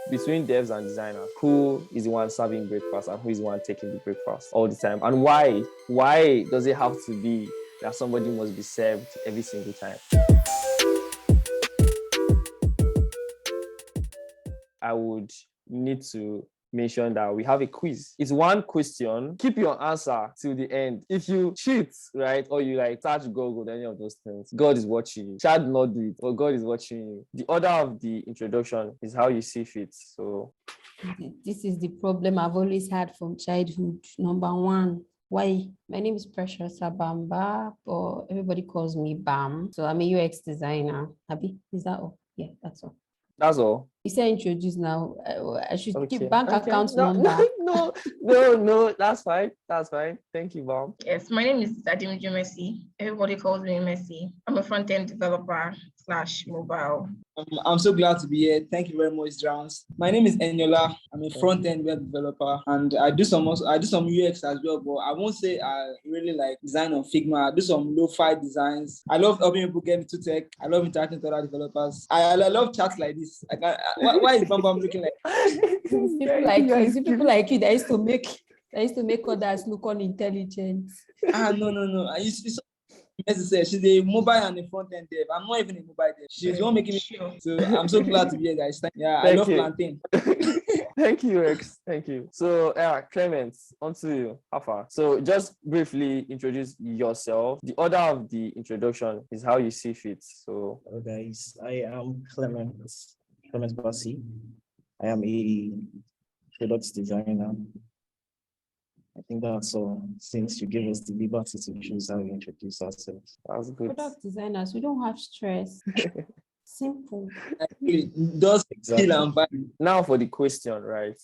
between devs and designers, who is the one serving breakfast and who is the one taking the breakfast all the time? And why? Why does it have to be that somebody must be served every single time? I would need to mention that we have a quiz. It's one question. Keep your answer till the end. If you cheat, right, or you like search Google, any of those things, God is watching you. Shall not do it, but God is watching you. The order of the introduction is how you see fit. So this is the problem I've always had from childhood. Number one. Why? My name is Precious Abamba, but everybody calls me Bam. So I'm a UX designer. Abi, is that all? Yeah, that's all. That's all. You say introduce now. I should Okay. keep bank account No, number. No. That's fine. Thank you, Mom. Yes, my name is Adimju Messi. Everybody calls me Messi. I'm a front-end developer / mobile. I'm so glad to be here. Thank you very much, Drowns. My name is Enyola. I'm a front-end web developer, and I do some UX as well. But I won't say I really like design on Figma. I do some lo-fi designs. I love helping people get into tech. I love interacting with other developers. I love chats like this. Why is Bam Bam looking like? People like you that used to make others look unintelligent. No. It's necessary. She's a mobile and a front-end dev. I'm not even a mobile dev. She's the one making it. So I'm so glad to be here, guys. I love plantain. Thank you, Rex. Thank you. So, Clement, on to you. How far? So, just briefly introduce yourself. The order of the introduction is how you see fit. So, hello, guys. I am Clement Bassi. I am a product designer. I think that's all, since you gave us the liberty to choose how we introduce ourselves. That's good. Product designers, we don't have stress. Simple. Does exactly. Now for the question, right?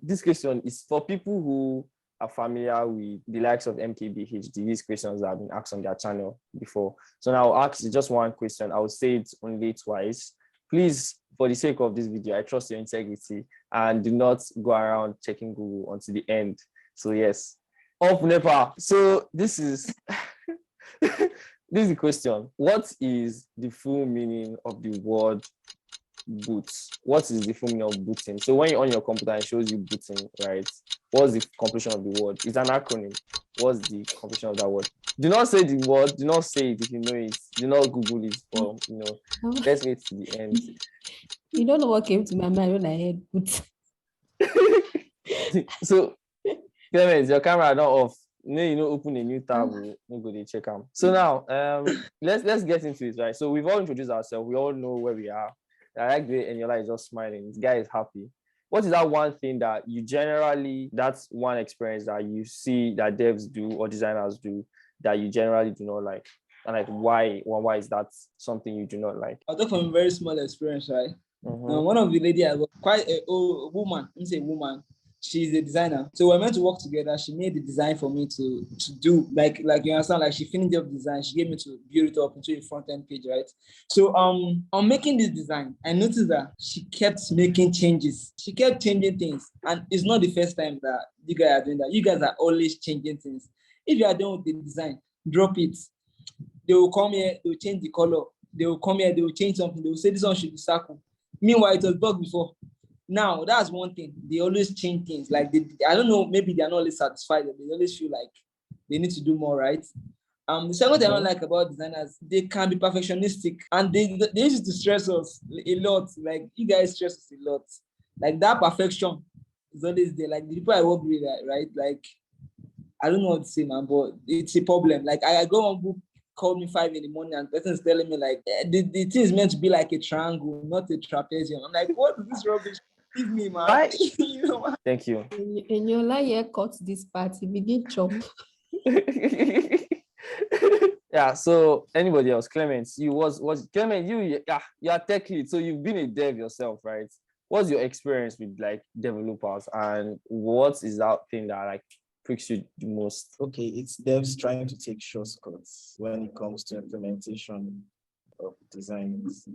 This question is for people who are familiar with the likes of MKBHD. These questions have been asked on their channel before. So now I'll ask just one question. I will say it only twice. Please, for the sake of this video, I trust your integrity and do not go around checking Google until the end. So yes, off NEPA. So this is this is the question. What is the full meaning of the word boot? What is the full meaning of booting? So when you're on your computer, it shows you booting, right? What's the completion of the word? It's an acronym. What's the completion of that word? Do not say the word. Do not say it if you know it. Do not Google it. For let's wait to the end. You don't know what came to my mind when I heard boot. So, Clement, your camera not off. Open a new tab. We'll go to check them. So now, let's get into it, right? So we've all introduced ourselves. We all know where we are. I like the Eniola is just smiling. This guy is happy. What is that one thing that you generally, that's one experience that you see that devs do or designers do that you generally do not like? And like, why is that something you do not like? I'll talk from a very small experience, right? One of the lady I was quite a woman. Let me say woman. She's a designer. So we're meant to work together. She made the design for me to do, like you understand, like she finished up design. She gave me to build it up into a front-end page, right? So on making this design, I noticed that she kept making changes. She kept changing things. And it's not the first time that you guys are doing that. You guys are always changing things. If you are done with the design, drop it. They will come here, they will change the color. They will come here, they will change something. They will say this one should be circle. Meanwhile, it was bugged before. Now, that's one thing. They always change things. Like, I don't know, maybe they're not always satisfied. They always feel like they need to do more, right? The second thing I don't like about designers, they can be perfectionistic. And they used to stress us a lot. Like, you guys stress us a lot. Like, that perfection is always there. Like, the people I work with, right? Like, I don't know what to say, man, but it's a problem. Like, I go on book, call me 5 in the morning, and the person is telling me, like, the thing is meant to be like a triangle, not a trapezium. I'm like, what is this rubbish? Give me, man. Right. Thank you. In your life, you cut this part, you begin chop. Yeah, so anybody else? Clement, Clement, you are tech lead, so you've been a dev yourself, right? What's your experience with like developers, and what is that thing that like pricks you the most? Okay, it's devs trying to take shortcuts when it comes to implementation of designs.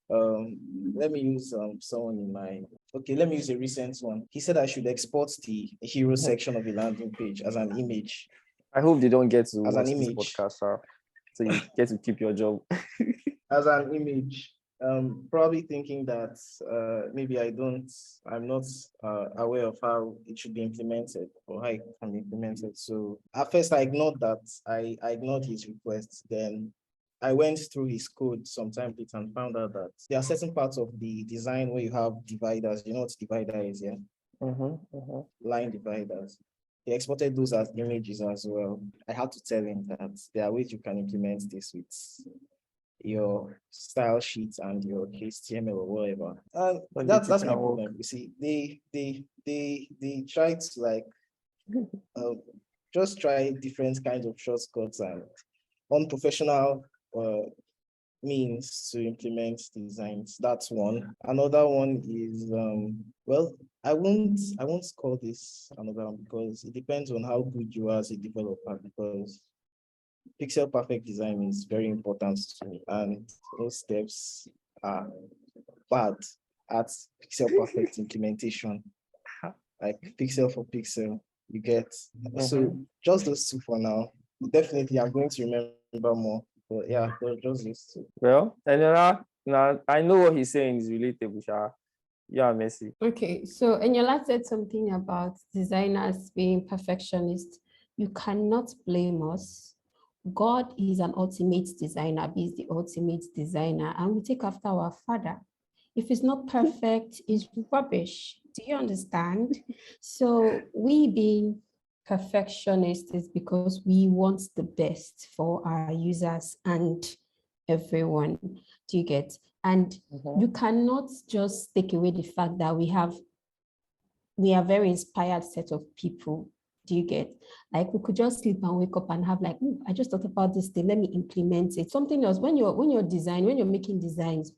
Let me use someone in mind. Okay, let me use a recent one. He said I should export the hero section of a landing page as an image. I hope they don't get to as watch an this image podcast, sir. So you get to keep your job. As an image. Probably thinking that maybe I'm not aware of how it should be implemented or how it can be implemented. So at first I ignored that. I ignored his request. Then I went through his code sometime later and found out that there are certain parts of the design where you have dividers. You know what divider is, yeah? Line dividers. He exported those as images as well. I had to tell him that there are ways you can implement this with your style sheets and your HTML or whatever. And that's my problem. You see, they try to like just try different kinds of shortcuts and unprofessional means to implement designs. That's one. Another one is well, I won't call this another one because it depends on how good you are as a developer, because pixel perfect design is very important to me, and those steps are bad at pixel perfect implementation, like pixel for pixel, you get. So just those two for now. Definitely, I'm going to remember more, but yeah, just those two. Well, and now I know what he's saying is relatable, Sha. Yeah, Messi. Okay, so Eniola said something about designers being perfectionists. You cannot blame us. God is an ultimate designer. He is the ultimate designer, and we take after our Father. If it's not perfect, it's rubbish. Do you understand? So we being perfectionists is because we want the best for our users and everyone. Do you get? And you cannot just take away the fact that we are a very inspired set of people. Do you get? Like we could just sleep and wake up and have like, I just thought about this thing, let me implement it. Something else, when you're making designs,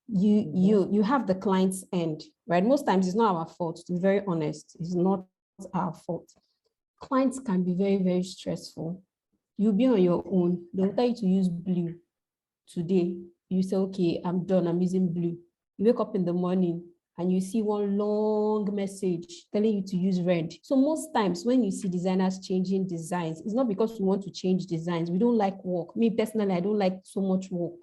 you have the client's end, right? Most times it's not our fault, to be very honest. It's not our fault. Clients can be very, very stressful. You'll be on your own. They'll tell you to use blue today. You say, okay, I'm done, I'm using blue. You wake up in the morning and you see one long message telling you to use red. So most times when you see designers changing designs, it's not because we want to change designs. We don't like work. Me personally, I don't like so much work.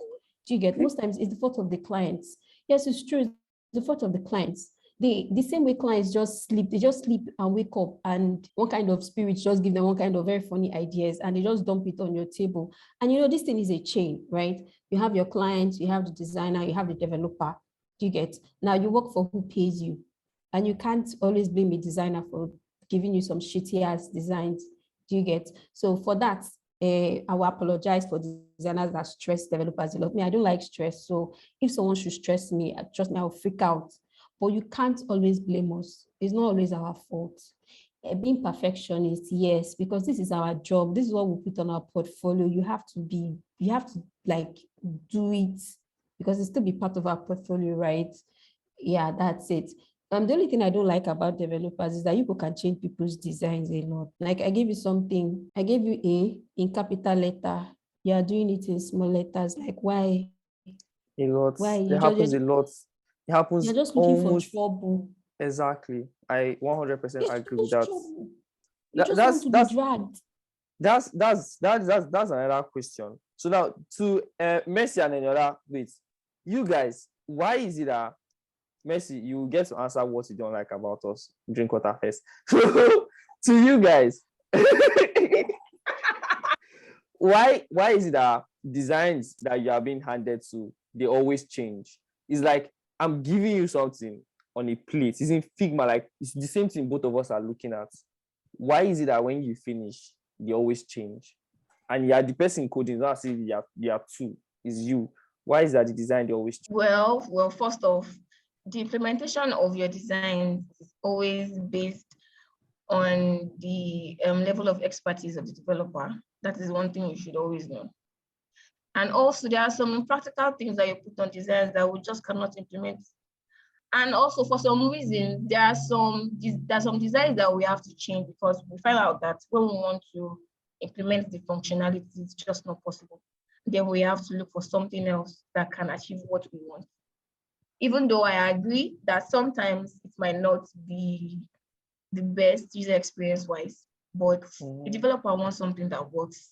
Do you get? Most times it's the fault of the clients. Yes, it's true. It's the fault of the clients. The same way clients just sleep, they just sleep and wake up, and one kind of spirit just give them one kind of very funny ideas and they just dump it on your table. And this thing is a chain, right? You have your clients, you have the designer, you have the developer. Do you get? Now you work for who pays you, and you can't always blame a designer for giving you some shitty ass designs. Do you get? So for that, I will apologize for designers that stress developers a lot. I don't like stress. So if someone should stress me, trust me, I'll freak out. But you can't always blame us. It's not always our fault. Being perfectionist, yes, because this is our job. This is what we put on our portfolio. You have to like do it because it still be part of our portfolio, right? Yeah, that's it. The only thing I don't like about developers is that you can change people's designs a lot. Like I gave you something, I gave you A in capital letter. You are doing it in small letters. Like why? A lot. Why? It happens a lot. It happens. You're just looking almost for trouble. Exactly. I 100% agree with that. You just want to be dragged. That's another question. So now to Messi and Eniola, wait, you guys, why is it that Messi, you get to answer what you don't like about us? Drink water first. To you guys, why is it that designs that you are being handed to, they always change? It's like I'm giving you something on a plate. It's in Figma, like it's the same thing both of us are looking at. Why is it that when you finish, they always change? And you are the person coding, not as if you are two, is you. Why is that the design they always change? Well, first off, the implementation of your design is always based on the level of expertise of the developer. That is one thing you should always know. And also, there are some impractical things that you put on designs that we just cannot implement. And also, for some reason, there are some designs that we have to change because we find out that when we want to implement the functionality, it's just not possible. Then we have to look for something else that can achieve what we want. Even though I agree that sometimes it might not be the best user experience-wise, but the developer wants something that works.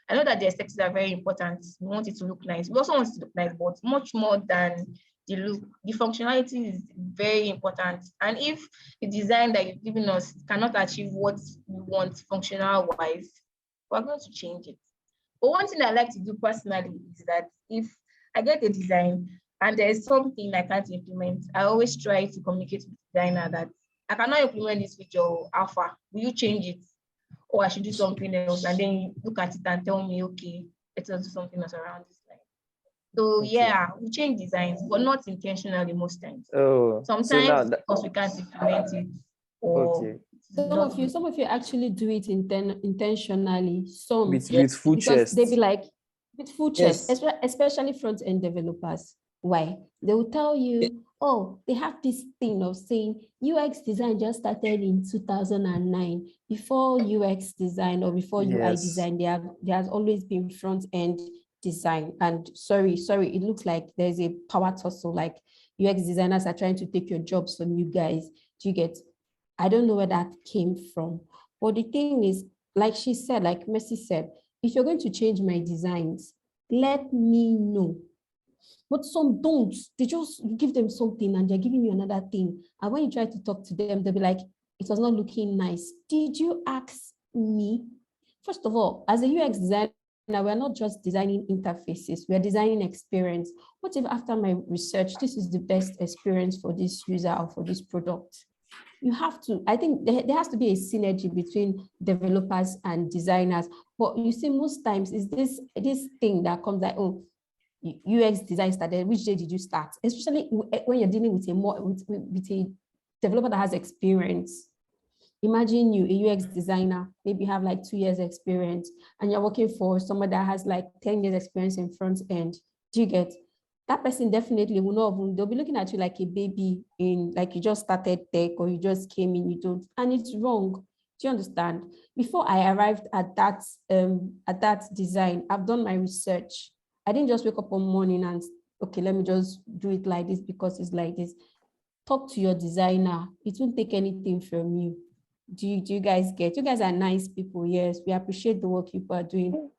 I know that the aesthetics are very important. We want it to look nice. We also want it to look nice, but much more than the look, the functionality is very important. And if the design that you've given us cannot achieve what we want functional wise, we're going to change it. But one thing I like to do personally is that if I get a design and there's something I can't implement, I always try to communicate with the designer that I cannot implement this feature, alpha. Will you change it? Or I should do something else? And then you look at it and tell me, okay, let's do something else around this line. So yeah, we change designs, but not intentionally most times. Oh, sometimes so now because we can't implement it. Or okay. Some of you actually do it intentionally. Some With full because chest. they be like with full chest, Yes. especially front-end developers. Why? They will tell you, oh, they have this thing of saying UX design just started in 2009. Before UX design or before UI Yes. design, there has always been front-end design. And sorry, it looks like there's a power tussle, like UX designers are trying to take your jobs from you guys. Do you get? I don't know where that came from. But the thing is, like she said, like Mercy said, if you're going to change my designs, let me know. But some don't. They just give them something and they're giving you another thing. And when you try to talk to them, they'll be like, it was not looking nice. Did you ask me? First of all, as a UX designer, we're not just designing interfaces, we're designing experience. What if after my research, this is the best experience for this user or for this product? You have to, I think there has to be a synergy between developers and designers. But you see, most times is this thing that comes like, oh, UX design started, which day did you start? Especially when you're dealing with a developer that has experience. Imagine you, a UX designer, maybe have like 2 years experience and you're working for someone that has like 10 years experience in front end. Do you get? That person definitely will not, they'll be looking at you like a baby in, like you just started tech or you just came in, you don't, and it's wrong. Do you understand? Before I arrived at that design, I've done my research. I didn't just wake up one morning and, okay, let me just do it like this because it's like this. Talk to your designer. It won't take anything from you. Do you guys get? You guys are nice people. Yes, we appreciate the work you are doing.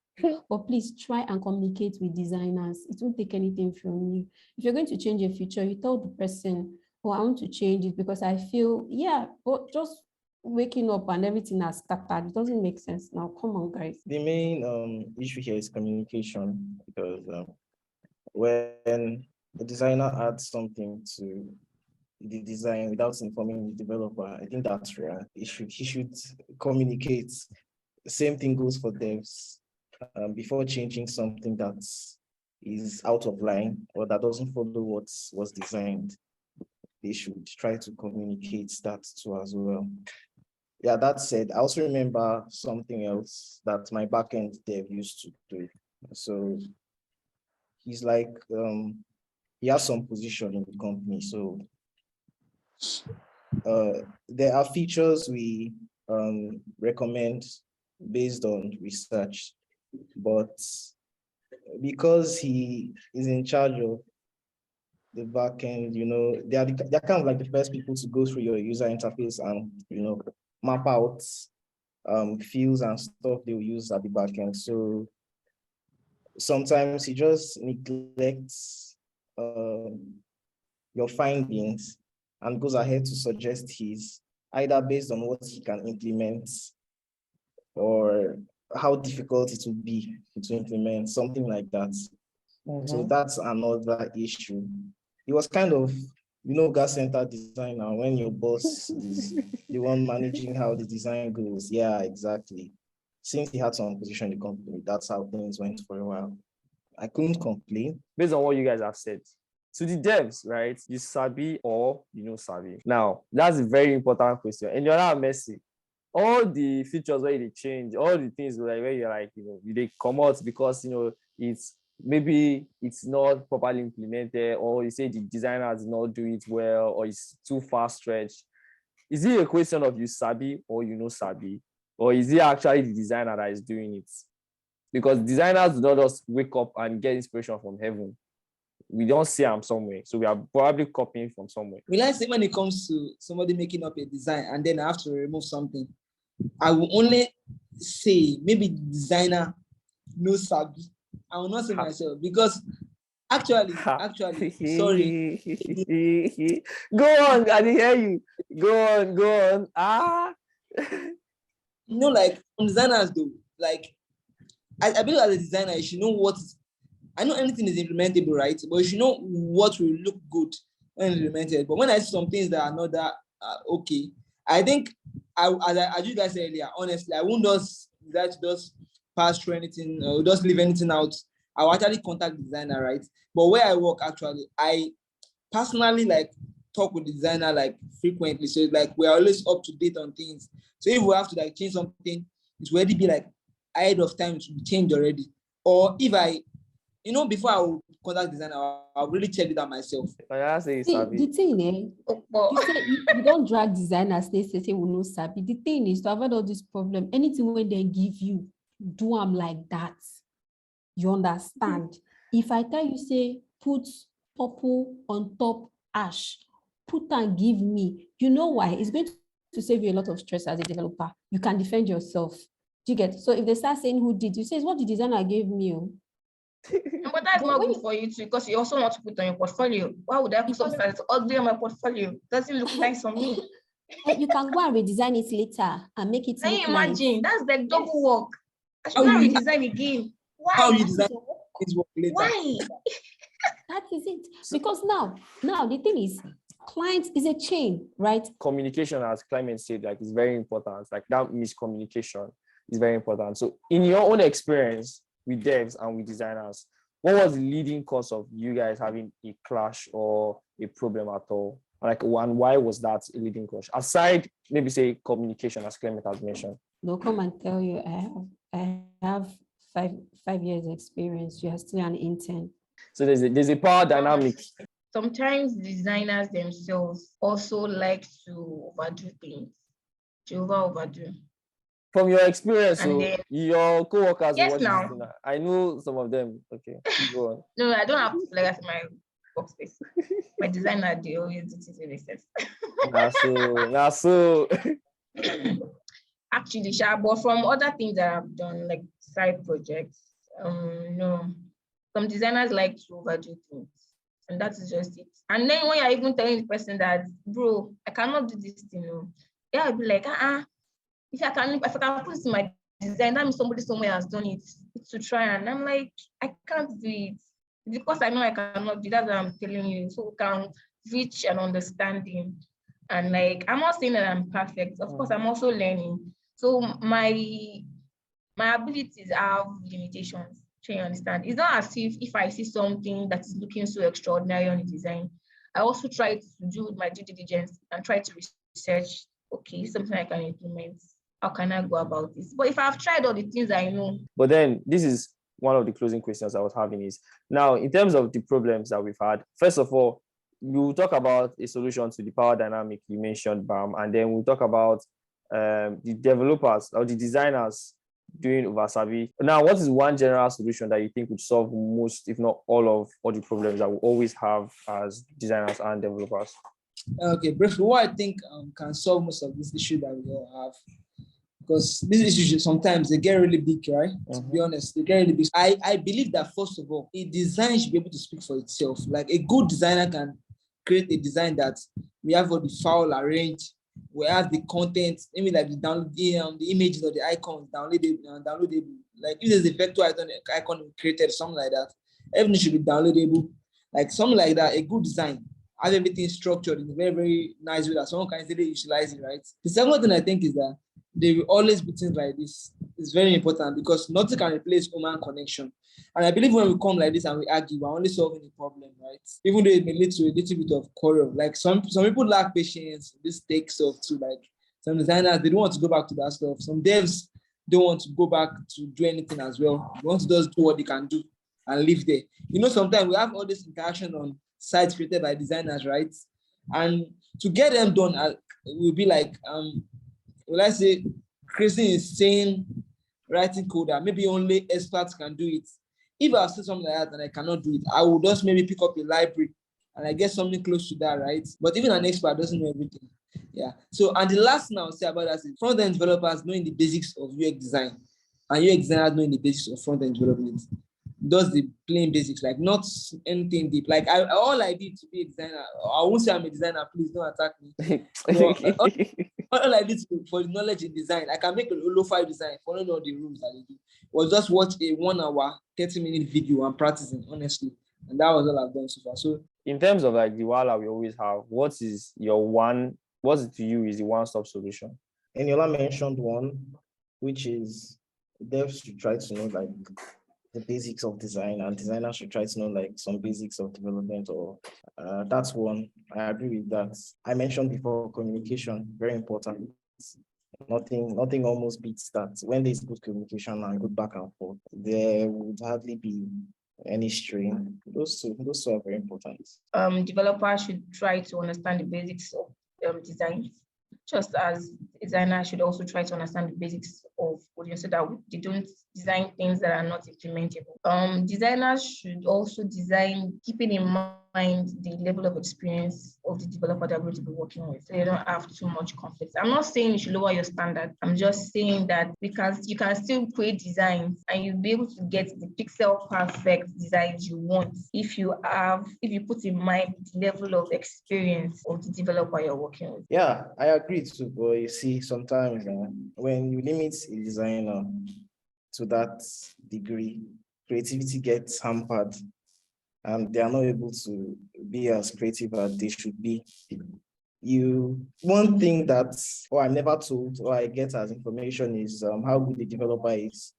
But please try and communicate with designers. It won't take anything from you. If you're going to change a feature, you tell the person, oh, I want to change it because I feel, yeah, but just waking up and everything has scattered. It doesn't make sense now. Come on, guys. The main issue here is communication, because when the designer adds something to the design without informing the developer, I think that's rare. He should communicate. Same thing goes for devs. Before changing something that is out of line or that doesn't follow what was designed, they should try to communicate that too as well. Yeah, that said, I also remember something else that my backend dev used to do. So he's like, he has some position in the company. So there are features we recommend based on research, but because he is in charge of the backend, they're kind of like the first people to go through your user interface and map out fields and stuff they'll use at the backend. So sometimes he just neglects your findings and goes ahead to suggest his, either based on what he can implement or how difficult it will be to implement, something like that. So that's another issue. It was kind of, God-centered designer when your boss is the one managing how the design goes. Yeah, exactly. Since he had some position in the company, that's how things went for a while. I couldn't complain. Based on what you guys have said, to the devs, right? You sabi or you know sabi? Now, that's a very important question. And you're not messy. All the features where they change, all the things where you're like, they come out because, maybe it's not properly implemented, or you say the designer does not do it well, or it's too far stretched. Is it a question of you sabi or you know sabi? Or is it actually the designer that is doing it? Because designers do not just wake up and get inspiration from heaven. We don't see them somewhere. So we are probably copying from somewhere. Will I say when it comes to somebody making up a design and then I have to remove something, I will only say maybe the designer no sabi. I will not say myself because actually, sorry. Go on, I didn't hear you. Go on. Like designers do, like I believe as a designer, you should know what. I know anything is implementable, right? But you should know what will look good when implemented. But when I see some things that are not that okay, I think as you guys said earlier, honestly, I won't just pass through anything or just leave anything out. I'll actually contact the designer, right? But where I work, actually, I personally like talk with the designer like frequently. So it's like we're always up to date on things. So if we have to like change something, it's already be like ahead of time to be changed already. Or if I, before I will contact designer, I'll really check it out myself. The thing, you say you don't drag designers, they say we no sabi. The thing is to avoid all this problem. Anything when they give you, do them like that. You understand? If I tell you, say, put purple on top ash, put and give me, you know why? It's going to save you a lot of stress as a developer. You can defend yourself. Do you get? So if they start saying who did, you say, it's what the designer gave me. But that's not good for you too, because you also want to put on your portfolio. Why would I put something that's ugly on my portfolio? Doesn't look nice on me. You can go and redesign it later and make it. Can you imagine? That's like double work. I should How not you- redesign again. Why? How you design it work later? Why? That is it. Because now the thing is, client is a chain, right? Communication, as Clement said, like is very important. Like that miscommunication is very important. So in your own experience with devs and with designers, what was the leading cause of you guys having a clash or a problem at all? Like, and why was that a leading cause? Aside, maybe say communication, as Clement has mentioned. They'll come and tell you, I have 5 years experience. You are still an intern. So there's a power dynamic. Sometimes designers themselves also like to overdo things, to overdo. From your experience, And so then, your co-workers, yes, watch now. this thing. I know some of them. Okay, go on. No, I don't have to flag my workspace. My designer, they always do things with sense. Nah, so. Actually, but from other things that I've done, like side projects, no, some designers like to overdo things, and that is just it. And then when you're even telling the person that, bro, I cannot do this thing, yeah, I'll be like, if I can put it in my design, that means somebody somewhere has done it to try, and I'm like, I can't do it because I know I cannot do that. That's what I'm telling you, so we can reach an understanding. And like, I'm not saying that I'm perfect. Of course, I'm also learning. So my abilities have limitations. So you understand? It's not as if I see something that is looking so extraordinary on the design, I also try to do my due diligence and try to research, okay, something I can implement. How can I go about this? But if I've tried all the things I know. But then this is one of the closing questions I was having is, now in terms of the problems that we've had, first of all, we'll talk about a solution to the power dynamic you mentioned, Bam, and then we'll talk about the developers or the designers doing oversabi. Now, what is one general solution that you think would solve most, if not all the problems that we always have as designers and developers? Okay, briefly, what I think can solve most of this issue that we all have, because these issues sometimes they get really big, right? To be honest, they get really big. I believe that first of all, a design should be able to speak for itself. Like a good designer can create a design that we have all the file arranged, we have the content, maybe like the images or the icons downloadable. Like if there's a vector icon created, something like that, everything should be downloadable. Like something like that, a good design have everything structured in a very, very nice way that someone can easily utilize it, right? The second thing I think is that there will always be things like this. It's very important because nothing can replace human connection. And I believe when we come like this and we argue, we're only solving the problem, right? Even though it may lead to a little bit of quarrel. Like some people lack patience. This takes stuff too. Like some designers, they don't want to go back to that stuff. Some devs don't want to go back to do anything as well. They want to just do what they can do and live there. Sometimes we have all this interaction on sites created by designers, right? And to get them done, will be like, let's say, creating insane writing code that maybe only experts can do it. If I say something like that and I cannot do it, I will just maybe pick up a library and I get something close to that, right? But even an expert doesn't know everything. Yeah. So, and the last thing I'll say about that is front-end developers knowing the basics of UX design. and UX designer knowing the basics of front-end development. Does the plain basics, like not anything deep. Like all I did to be a designer, I won't say I'm a designer, please don't attack me. But all I did for the knowledge in design, I can make a lo-fi design, following all the rules that they do, was just watch a 1 hour, 30-minute video and practicing, honestly. And that was all I've done so far. So in terms of like the wala we always have, what is to you is the one-stop solution? Eniola mentioned one, which is devs should try to know like the basics of design, and designers should try to know like some basics of development, or that's one. I agree with that. I mentioned before communication, very important. Nothing almost beats that. When there's good communication and good back and forth, there would hardly be any strain. Those two are very important. Developers should try to understand the basics of design, just as designers should also try to understand the basics of coding, so that they don't design things that are not implementable. Designers should also design keeping in mind the level of experience of the developer they're going to be working with, so you don't have too much conflict. I'm not saying you should lower your standard. I'm just saying that you can still create designs and you'll be able to get the pixel perfect designs you want if you put in mind the level of experience of the developer you're working with. Yeah, I agree too. But you see, sometimes when you limit a designer to that degree, creativity gets hampered and they are not able to be as creative as they should be. One thing that, I'm never told, or I get as information is how good the developer is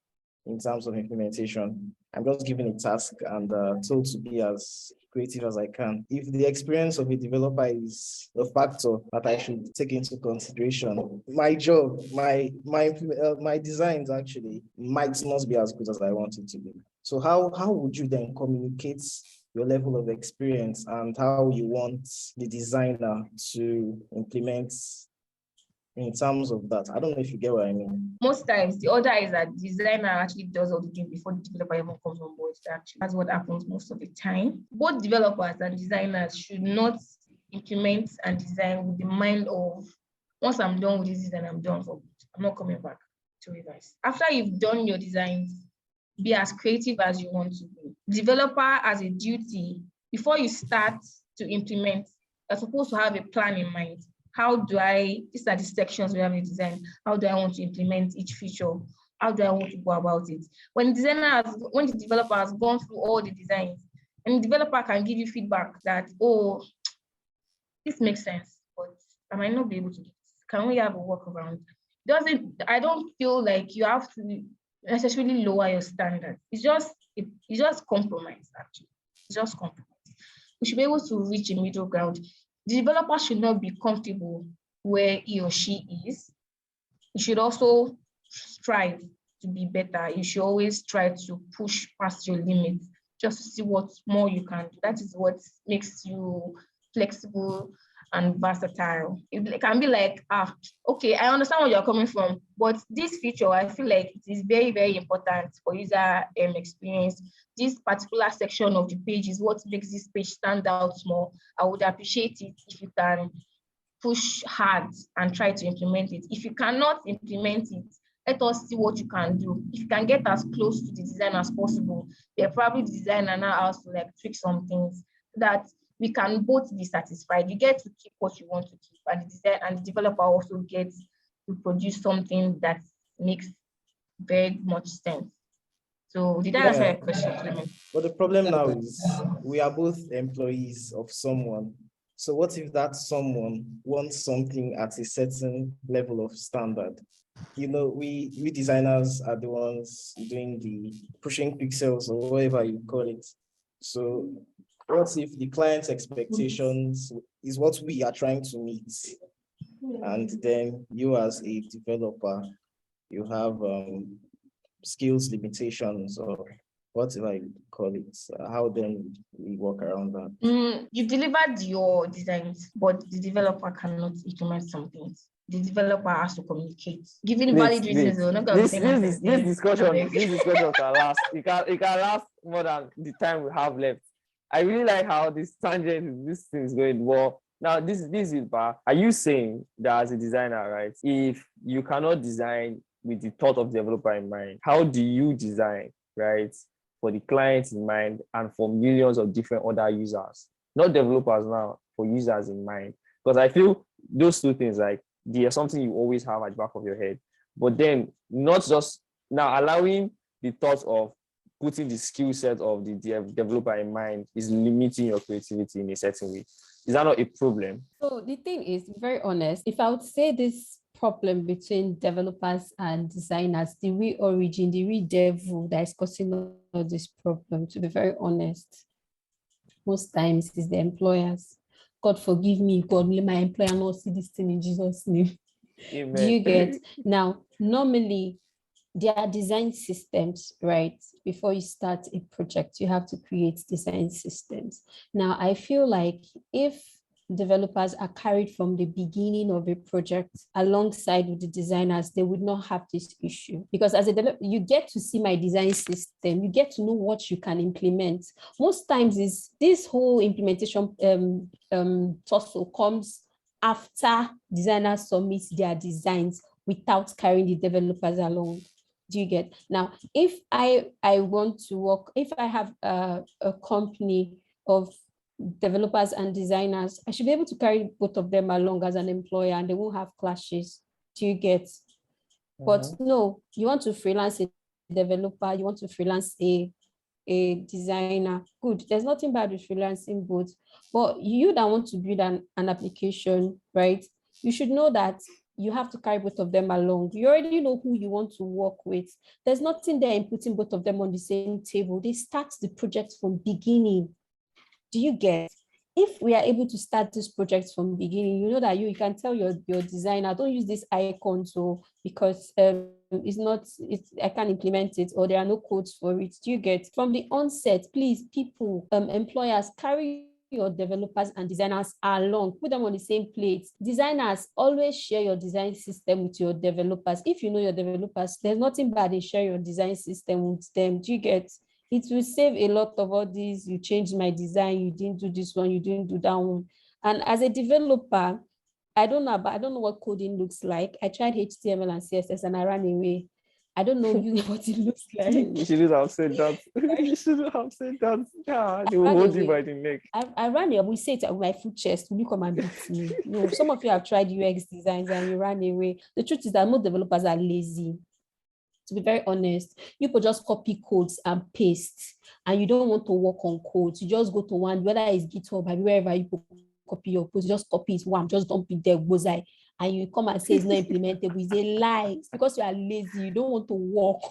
in terms of implementation. I'm just given a task and told to be as creative as I can. If the experience of a developer is a factor that I should take into consideration, my job, my designs actually might not be as good as I want it to be. So how would you then communicate your level of experience and how you want the designer to implement in terms of that? I don't know if you get what I mean. Most times, the order is that the designer actually does all the doing before the developer even comes on board. That's what happens most of the time. Both developers and designers should not implement and design with the mind of, once I'm done with this design, I'm done for good. I'm not coming back to revise. After you've done your designs, be as creative as you want to be. Developer has a duty, before you start to implement, you're supposed to have a plan in mind. These are the sections we have in design. How do I want to implement each feature? How do I want to go about it? When the developer has gone through all the designs, and the developer can give you feedback that, oh, this makes sense, but I might not be able to do this. Can we have a workaround? I don't feel like you have to necessarily lower your standard. It's just compromise, actually. It's just compromise. We should be able to reach a middle ground. The developer should not be comfortable where he or she is. You should also strive to be better. You should always try to push past your limits just to see what more you can do. That is what makes you flexible and versatile. It can be like, okay, I understand where you're coming from, but this feature, I feel like it is very, very important for user experience. This particular section of the page is what makes this page stand out more. I would appreciate it if you can push hard and try to implement it. If you cannot implement it, let us see what you can do. If you can get as close to the design as possible, they're probably the designer now has to like tweak some things so that we can both be satisfied. You get to keep what you want to keep, and the developer also gets to produce something that makes very much sense. So did I answer your question, Clement? But the problem now is we are both employees of someone. So what if that someone wants something at a certain level of standard? We designers are the ones doing the pushing pixels or whatever you call it. So what if the client's expectations is what we are trying to meet? And then you as a developer, you have skills limitations or whatever you call it. How then we work around that? You delivered your designs, but the developer cannot implement some things. The developer has to communicate. Giving valid reasons, we're not going to say this discussion can last. It can last more than the time we have left. I really like how this thing is going. Well, now this is bad. Are you saying that as a designer, right? If you cannot design with the thought of developer in mind. How do you design, right, for the client in mind and for millions of different other users? Not developers now, for users in mind. Because I feel those two things, like, they are something you always have at the back of your head. But then not just now allowing the thought of putting the skill set of the developer in mind is limiting your creativity in a certain way. Is that not a problem? So the thing is, to be very honest, if I would say this problem between developers and designers, the real origin, the real devil that is causing all this problem, to be very honest, most times is the employers. God forgive me, God, let my employer not see this thing in Jesus' name. Amen. Do you get? Now, normally, there are design systems, right? Before you start a project, you have to create design systems. Now, I feel like if developers are carried from the beginning of a project alongside with the designers, they would not have this issue. Because as a developer, you get to see my design system, you get to know what you can implement. Most times is this whole implementation tussle comes after designers submit their designs without carrying the developers along. Do you get? Now, if I want to work, if I have a company of developers and designers, I should be able to carry both of them along as an employer and they won't have clashes. Do you get? But no, you want to freelance a developer, you want to freelance a designer. Good. There's nothing bad with freelancing both. But you that want to build an application, right? You should know that you have to carry both of them along. You already know who you want to work with. There's nothing there in putting both of them on the same table. They start the project from beginning. Do you get? If we are able to start this project from beginning, you know that you can tell your designer, don't use this icon so because I can't implement it or there are no codes for it. Do you get? From the onset, please, people, employers, carry your developers and designers along, put them on the same plate. Designers, always share your design system with your developers. If you know your developers, there's nothing bad in sharing your design system with them. Do you get? It will save a lot of all these, you changed my design, you didn't do this one, you didn't do that one. And as a developer, I don't know what coding looks like. I tried HTML and CSS and I ran away. I don't know what it looks like. You should have said that. You should have said that. Yeah, they will hold you by the neck. I ran away. We say it with my full chest. Will you come and beat me? No, some of you have tried UX designs and you ran away. The truth is that most developers are lazy. To be very honest, you could just copy codes and paste, and you don't want to work on codes. You just go to one, whether it's GitHub or wherever you copy your code, just copy it one, just dump it there, bullseye, and you come and say it's not implementable. It's a lie. It's because you are lazy. You don't want to work.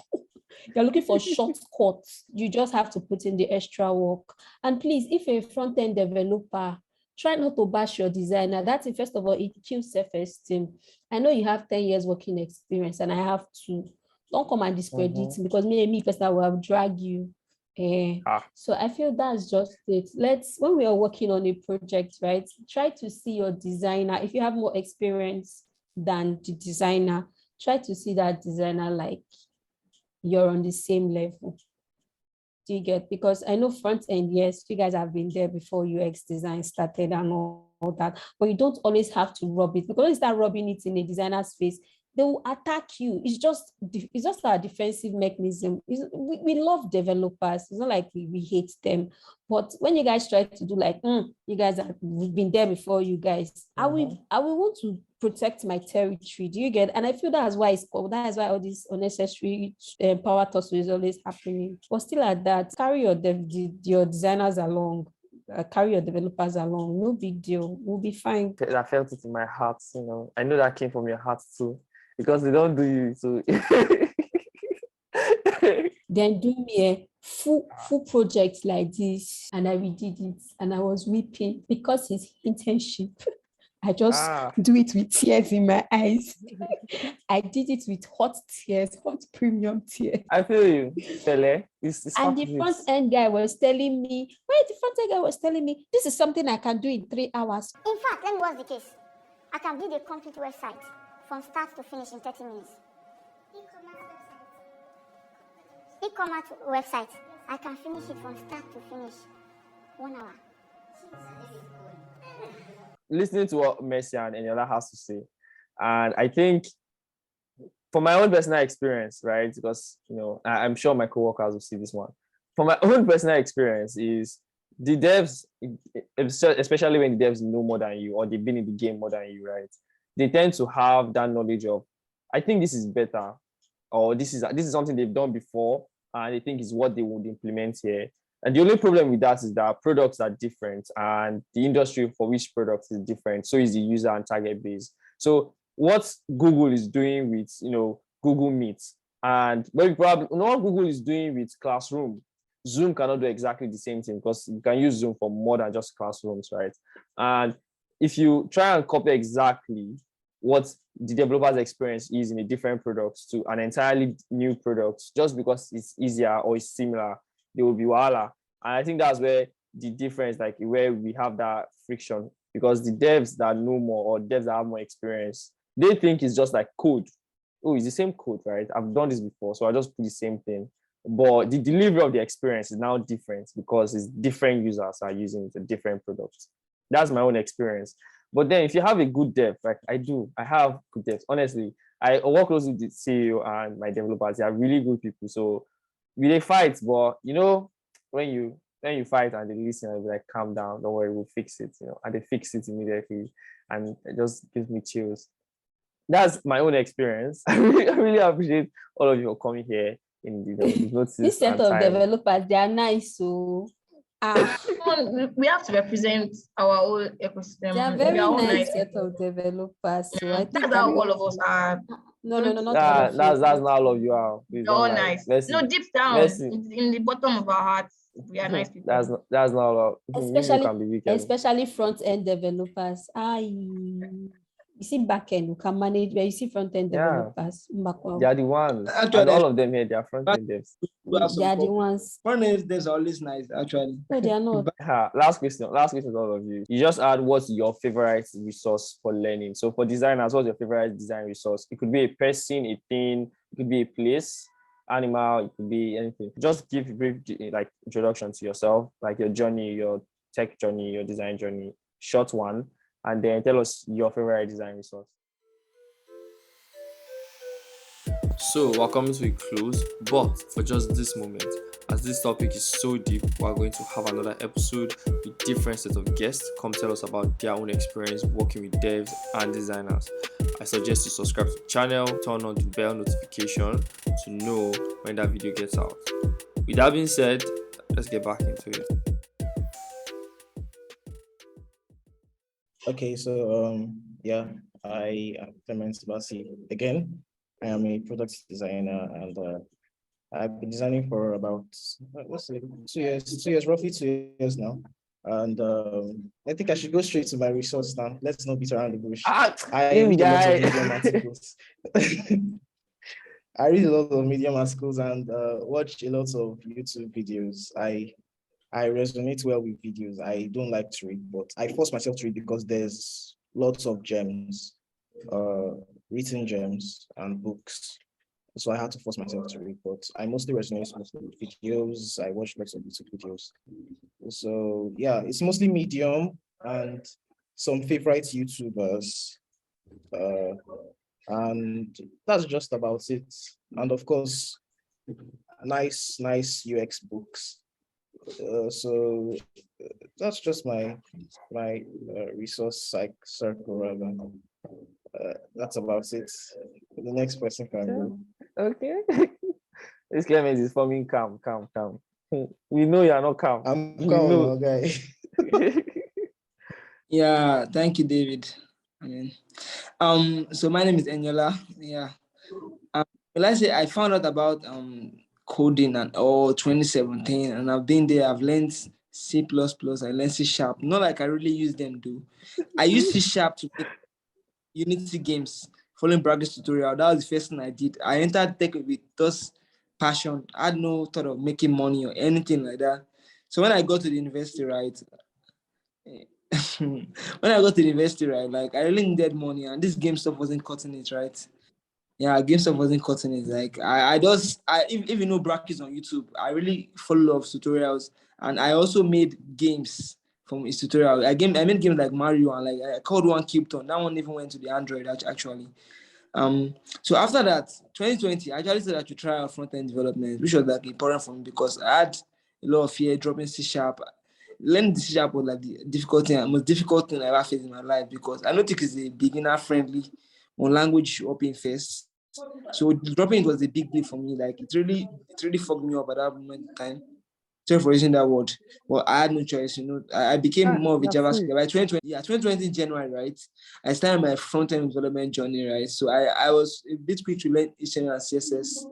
You're looking for shortcuts. You just have to put in the extra work. And please, if you're a front-end developer, try not to bash your designer. That's it. First of all, it kills self-esteem. I know you have 10 years working experience, and I have 2. Don't come and discredit because me personally will have drag you. So I feel that's just it. When we are working on a project, right, try to see your designer. If you have more experience than the designer, try to see that designer like you're on the same level. Do you get? Because I know front end, yes, you guys have been there before UX design started and all that, but you don't always have to rub it, because when you start rubbing it in a designer's face, they will attack you. It's just our defensive mechanism. We love developers. It's not like we hate them. But when you guys try to do like, you guys we've been there before, you guys, I will want to protect my territory. Do you get? And I feel that's why all this unnecessary power tussle is always happening. But still at that, carry your designers along. Carry your developers along. No big deal. We'll be fine. I felt it in my heart. I know that came from your heart too. Because they don't do you, so then do me a full project like this, and I redid it, and I was weeping because it's internship. I just do it with tears in my eyes. I did it with hot premium tears. I feel you, Fele. And the front end guy was telling me, this is something I can do in 3 hours. In fact, let me what's the case. I can build a complete website from start to finish in 30 minutes. E-commerce website. I can finish it from start to finish 1 hour. Listening to what Mercy and Eniola has to say, and I think from my own personal experience, right? Because I'm sure my coworkers will see this one. From my own personal experience, is the devs, especially when the devs know more than you or they've been in the game more than you, right? They tend to have that knowledge of, I think this is better, or this is something they've done before, and they think is what they would implement here. And the only problem with that is that products are different, and the industry for which product is different. So is the user and target base. So what Google is doing with Google Meet, and very probably what Google is doing with Classroom, Zoom cannot do exactly the same thing, because you can use Zoom for more than just classrooms, right? And if you try and copy exactly what the developer's experience is in a different product to an entirely new product, just because it's easier or it's similar, they will be wala. And I think that's where the difference, like where we have that friction, because the devs that know more or devs that have more experience, they think it's just like code. Oh, it's the same code, right? I've done this before, so I just put the same thing. But the delivery of the experience is now different, because it's different users are using the different products. That's my own experience. But then if you have a good dev, like I have good devs. Honestly, I work closely with the CEO and my developers. They are really good people. So we fight, but when you fight and they listen and be like, calm down, don't worry, we'll fix it, and they fix it immediately, and it just gives me chills. That's my own experience. I really appreciate all of you for coming here in the notice. This set of developers, they are nice. So we have to represent our own ecosystem. They are very nice set of developers. So I think that's how all of us are. No, not all of you. That's not all of you are. They're all nice. No, deep down, in the bottom of our hearts, we are nice people. That's not all. Especially front-end developers. You see back-end, you can manage, where you see front-end developers. They are the ones. Actually, all of them here, they are front-end devs. They are the ones. Front-end devs are always nice, actually. No, they are not. Last question to all of you. You just add what's your favorite resource for learning. So for designers, what's your favorite design resource? It could be a person, a thing, it could be a place, animal, it could be anything. Just give a brief introduction to yourself, like your journey, your tech journey, your design journey, short one, and then tell us your favorite design resource. So we're coming to a close, but for just this moment, as this topic is so deep, we're going to have another episode with different set of guests come tell us about their own experience working with devs and designers. I suggest you subscribe to the channel, turn on the bell notification to know when that video gets out. With that being said, let's get back into it. Okay, so I am Clement Basi again. I am a product designer, and I've been designing for about 2 years, roughly 2 years now. And I think I should go straight to my resource now. Let's not beat around the bush. I read a lot of Medium articles. I read a lot of Medium articles and watch a lot of YouTube videos. I resonate well with videos. I don't like to read, but I force myself to read because there's lots of gems, written gems and books. So I had to force myself to read, but I mostly resonate with videos. I watch lots of YouTube videos. So yeah, it's mostly Medium and some favorite YouTubers. And that's just about it. And of course, nice UX books. So that's just my resource circle rather. That's about it. The next person can go. Okay. This Clement is forming calm. We know you are not calm. I'm calm, okay. Yeah, thank you, David. So my name is Enyola. Yeah. Let's say I found out about coding and 2017, and I've been there. I've learned C++, I learned C#. Not like I really use them though. I use C# to make Unity games, following Bragg's tutorial. That was the first thing I did. I entered tech with this passion. I had no thought of making money or anything like that. So when I got to the university, right? Like I really needed money, and this game stuff wasn't cutting it, right? Yeah, game stuff wasn't cutting it. Like if you know Brackets on YouTube, I really follow a lot of tutorials, and I also made games from his tutorial. I made games like Mario, and like I called one Cubton. That one even went to the Android actually. So after that, 2020, I actually said that to try out front-end development, which was like important for me because I had a lot of fear dropping C sharp. Learning the C sharp was like the most difficult thing I ever faced in my life because I don't think it's a beginner-friendly on language open first. So dropping it was a big deal for me. Like it really fucked me up at that moment in time. Sorry for using that word. Well, I had no choice, I became more of a JavaScript. By 2020 January, right? I started my front-end development journey, right? So I was a bit quick to learn HTML and CSS.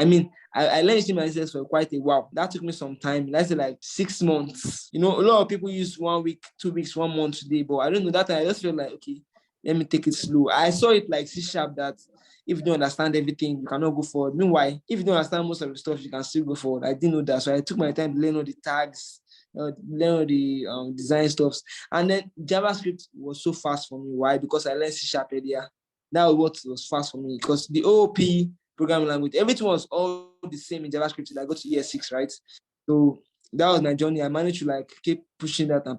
I mean, I learned HTML and CSS for quite a while. That took me some time. That's like 6 months. A lot of people use 1 week, 2 weeks, 1 month today, but I don't know that time. I just feel like, okay, let me take it slow. I saw it like C sharp that if you don't understand everything, you cannot go forward. Meanwhile, if you don't understand most of the stuff, you can still go forward. I didn't know that. So I took my time to learn all the tags, learn all the design stuffs. And then JavaScript was so fast for me. Why? Because I learned C sharp earlier. That was what was fast for me because the OOP programming language, everything was all the same in JavaScript till I got to year 6, right? So that was my journey. I managed to like keep pushing that. And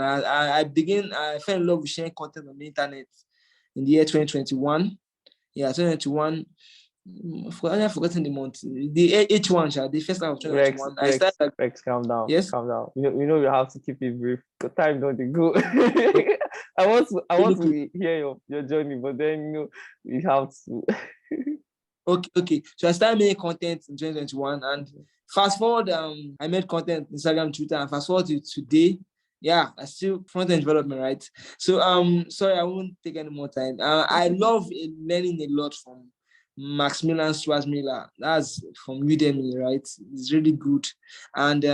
I fell in love with sharing content on the internet in the year 2021. Yeah, 2021. I've forgotten the month. The H1, the first time of 2021. I started. Rex, calm down. Yes. Calm down. You have to keep it brief. The time don't go. I want to hear your journey, but then you have to. Okay. So I started making content in 2021, and fast forward, I made content on Instagram, Twitter, and fast forward to today. Yeah, I still front-end development, right? So sorry, I won't take any more time. I love learning a lot from Maximilian Schwarzmiller. That's from Udemy, right? It's really good. And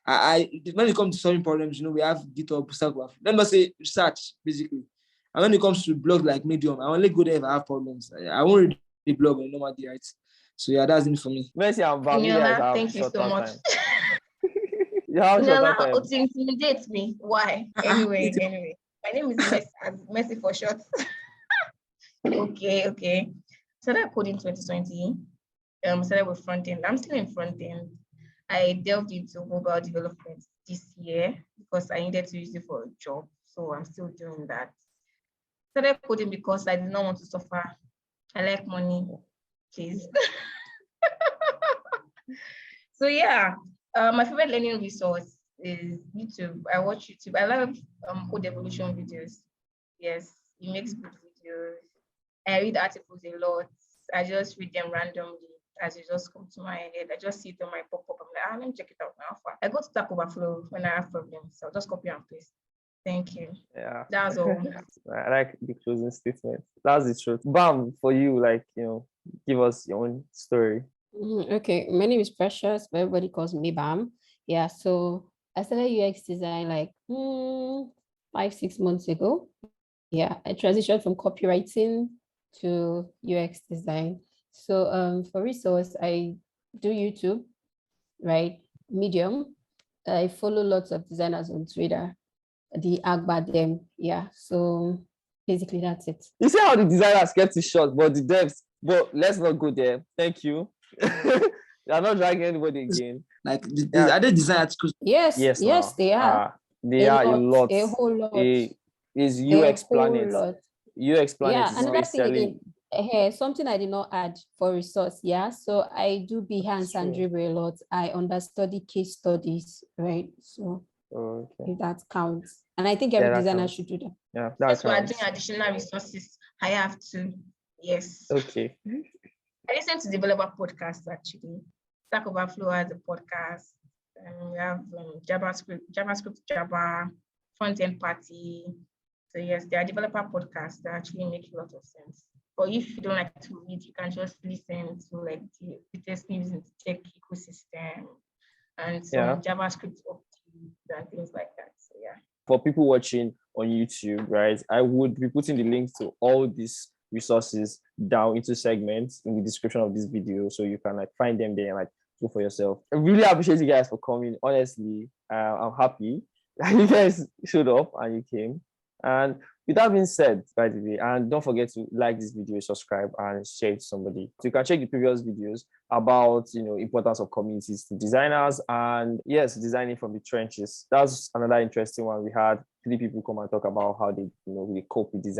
I when it comes to solving problems, we have GitHub, Stack Overflow. Let me say research, basically. And when it comes to blogs like Medium, I only go there if I have problems. I won't read the blog on normal day, right? So yeah, that's it for me. Mercy and Eniola, thank you so much. You have shorter time. Eniola, it intimidates me. Why? Anyway, my name is Mercy for short. Okay. Started coding 2020. Started with front end. I'm still in front end. I delved into mobile development this year because I needed to use it for a job. So I'm still doing that. Started coding because I did not want to suffer. I like money, please. So yeah, my favorite learning resource is YouTube. I watch YouTube. I love code evolution videos. Yes, he makes good videos. I read articles a lot. I just read them randomly as it just comes to my head. I just see it on my pop-up. I'm like, let me check it out now. I go to Stack Overflow when I have problems. So I'll just copy and paste. Thank you. Yeah. That's all. I like the closing statement. That's the truth. Bam, for you, give us your own story. Okay, my name is Precious, but everybody calls me Bam. Yeah, so I started UX design like 5-6 months ago. Yeah, I transitioned from copywriting to UX design. So for resource, I do YouTube, right? Medium. I follow lots of designers on Twitter, the Agba them. Yeah, so basically that's it. You see how the designers kept it short, but the devs, but let's not go there. Thank you. They're not dragging anybody again. Like the other design articles. Yes, they are. They are a lot. A whole lot. Is UX Planet. Lot. UX Planet is another specially thing something I did not add for resource. Yeah, so I do Behance and Dribble a lot. I understudy case studies, right? So if that counts, and I think every designer should do that. Yeah, that's why doing additional resources. I have to. Yes. Okay. I listen to developer podcasts actually. Stack Overflow has a podcast. We have JavaScript, Java, front-end party. So yes, there are developer podcasts that actually make a lot of sense. But if you don't like to read, you can just listen to like the latest news in the tech ecosystem and some JavaScript updates and things like that. So yeah. For people watching on YouTube, right, I would be putting the links to all these resources down into segments in the description of this video, so you can find them there and go for yourself. I really appreciate you guys for coming. Honestly, I'm happy that you guys showed up and you came. And with that being said, by the way, and don't forget to like this video, subscribe, and share it to somebody. So you can check the previous videos about importance of communities to designers and yes, designing from the trenches. That's another interesting one. We had 3 people come and talk about how they they cope with design.